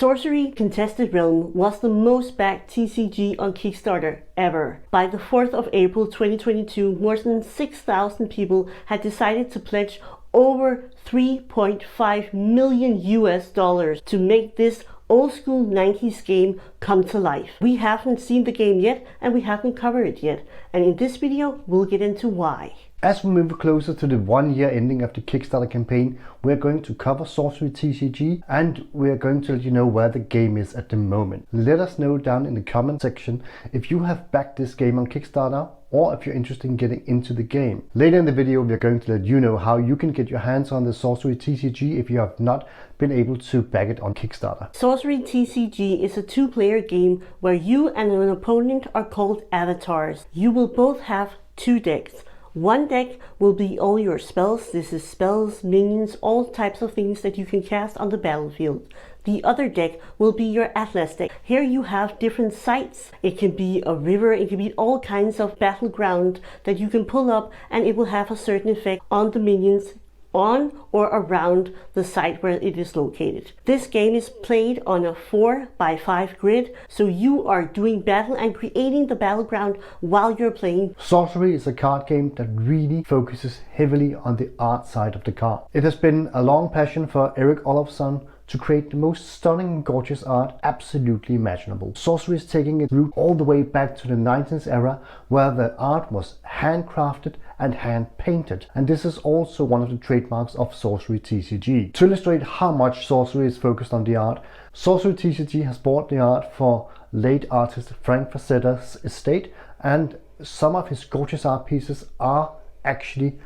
Sorcery Contested Realm was the most backed TCG on Kickstarter ever. By the 4th of April 2022, more than 6,000 people had decided to pledge over $3.5 million to make this old school 90s game come to life. We haven't seen the game yet and we haven't covered it yet, and in this video we'll get into why. As we move closer to the 1 year ending of the Kickstarter campaign, we're going to cover Sorcery TCG and we're going to let you know where the game is at the moment. Let us know down in the comment section if you have backed this game on Kickstarter or if you're interested in getting into the game. Later in the video we're going to let you know how you can get your hands on the Sorcery TCG if you have not been able to back it on Kickstarter. Sorcery TCG is a two-player game where you and an opponent are called avatars. You will both have two decks. One deck will be all your spells. This is spells, minions, all types of things that you can cast on the battlefield. The other deck will be your Atlas deck. Here you have different sites. It can be a river, it can be all kinds of battleground that you can pull up, and it will have a certain effect on the minions on or around the site where it is located. This game is played on a 4x5 grid, so you are doing battle and creating the battleground while you're playing. Sorcery is a card game that really focuses heavily on the art side of the card. It has been a long passion for Erik Olofsson to create the most stunning and gorgeous art absolutely imaginable. Sorcery is taking its root all the way back to the 19th era, where the art was handcrafted and hand painted, and this is also one of the trademarks of Sorcery TCG. To illustrate how much Sorcery is focused on the art, Sorcery TCG has bought the art for late artist Frank Frazetta's estate, and some of his gorgeous art pieces are actually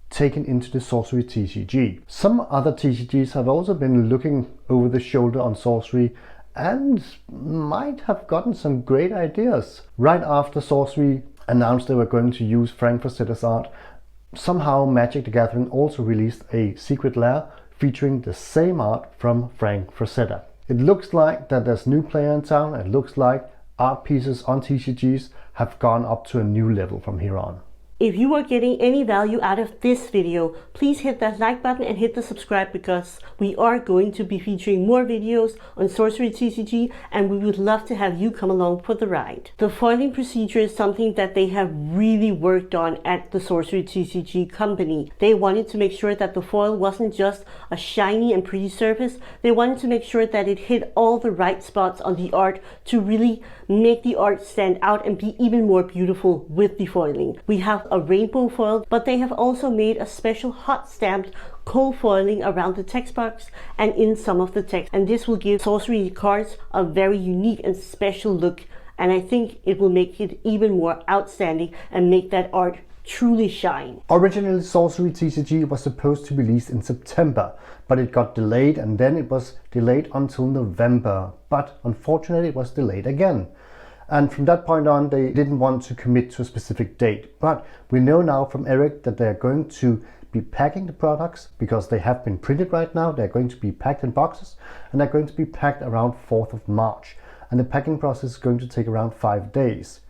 taken into the Sorcery TCG. Some other TCGs have also been looking over the shoulder on Sorcery and might have gotten some great ideas. Right after Sorcery announced they were going to use Frank Frazetta's art, somehow Magic the Gathering also released a secret lair featuring the same art from Frank Frazetta. It looks like that there's new player in town, and it looks like art pieces on TCGs have gone up to a new level from here on. If you are getting any value out of this video, please hit that like button and hit the subscribe, because we are going to be featuring more videos on Sorcery TCG and we would love to have you come along for the ride. The foiling procedure is something that they have really worked on at the Sorcery TCG company. They wanted to make sure that the foil wasn't just a shiny and pretty surface. They wanted to make sure that it hit all the right spots on the art to really make the art stand out and be even more beautiful with the foiling. We have a rainbow foil, but they have also made a special hot stamped cold foiling around the text box and in some of the text, and this will give Sorcery cards a very unique and special look, and I think it will make it even more outstanding and make that art truly shine. Originally, Sorcery TCG was supposed to be released in September, but it got delayed, and then it was delayed until November, but unfortunately it was delayed again. And from that point on, they didn't want to commit to a specific date. But we know now from Erik that they're going to be packing the products, because they have been printed right now. They're going to be packed in boxes, and they're going to be packed around 4th of March. And the packing process is going to take around 5 days.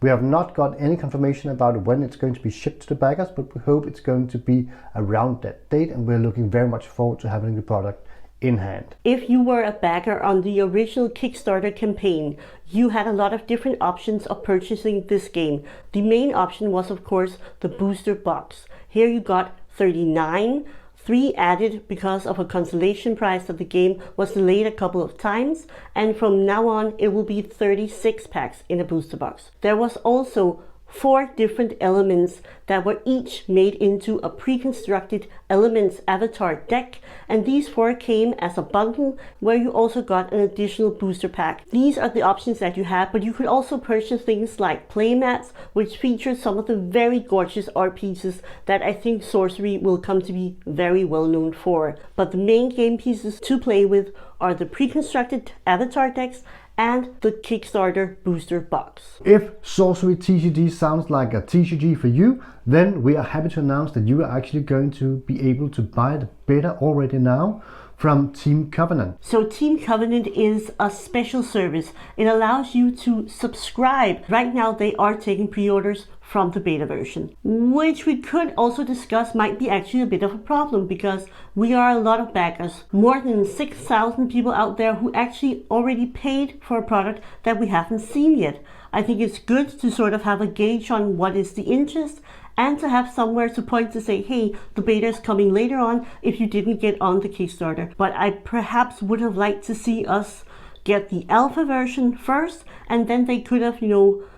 We have not got any confirmation about when it's going to be shipped to the backers, but we hope it's going to be around that date, and we're looking very much forward to having the product in hand. If you were a backer on the original Kickstarter campaign, you had a lot of different options of purchasing this game. The main option was, of course, the booster box. Here you got 39, 3 added because of a consolation prize that the game was delayed a couple of times, and from now on it will be 36 packs in a booster box. There was also 4 different elements that were each made into a pre-constructed elements avatar deck, and these 4 came as a bundle where you also got an additional booster pack. These are the options that you have, but you could also purchase things like playmats, which feature some of the very gorgeous art pieces that I think Sorcery will come to be very well known for. But the main game pieces to play with are the pre-constructed avatar decks and the Kickstarter booster box. If Sorcery TCG sounds like a TCG for you, then we are happy to announce that you are actually going to be able to buy the beta already now. from Team Covenant. So Team Covenant is a special service. It allows you to subscribe. Right now they are taking pre-orders from the beta version, which we could also discuss might be actually a bit of a problem because we are a lot of backers. More than 6,000 people out there who actually already paid for a product that we haven't seen yet. I think it's good to sort of have a gauge on what is the interest and to have somewhere to point to say, hey, the beta is coming later on if you didn't get on the Kickstarter. But I perhaps would have liked to see us get the alpha version first, and then they could have,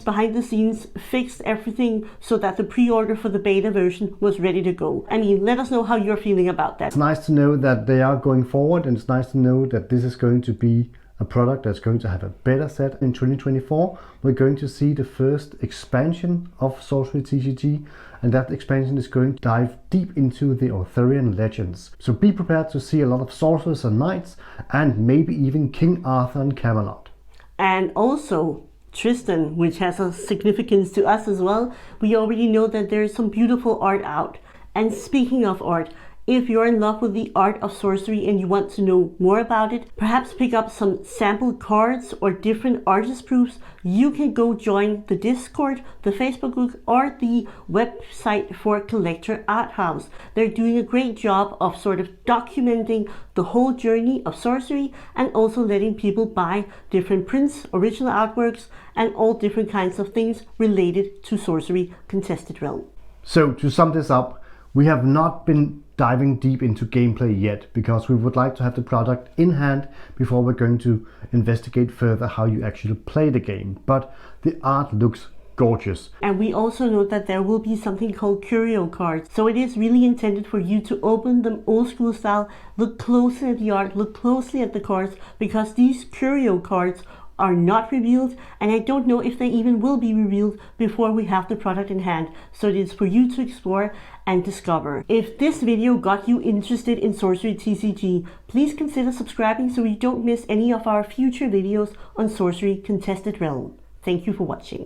behind the scenes fixed everything so that the pre-order for the beta version was ready to go. I mean, let us know how you're feeling about that. It's nice to know that they are going forward, and it's nice to know that this is going to be a product that's going to have a better set in 2024. We're going to see the first expansion of Sorcery TCG, and that expansion is going to dive deep into the Arthurian legends. So be prepared to see a lot of sorcerers and knights, and maybe even King Arthur and Camelot. And also Tristan, which has a significance to us as well. We already know that there's some beautiful art out. And speaking of art, if you're in love with the art of sorcery and you want to know more about it, perhaps pick up some sample cards or different artist proofs, you can go join the Discord, the Facebook group, or the website for collector Arthouse. They're doing a great job of sort of documenting the whole journey of sorcery and also letting people buy different prints, original artworks, and all different kinds of things related to Sorcery Contested Realm. So to sum this up, we have not been diving deep into gameplay yet because we would like to have the product in hand before we're going to investigate further how you actually play the game. But the art looks gorgeous. And we also know that there will be something called curio cards. So it is really intended for you to open them old school style, look closely at the art, look closely at the cards, because these curio cards are not revealed, and I don't know if they even will be revealed before we have the product in hand. So it is for you to explore and discover. If this video got you interested in Sorcery TCG, please consider subscribing so you don't miss any of our future videos on Sorcery Contested Realm. Thank you for watching.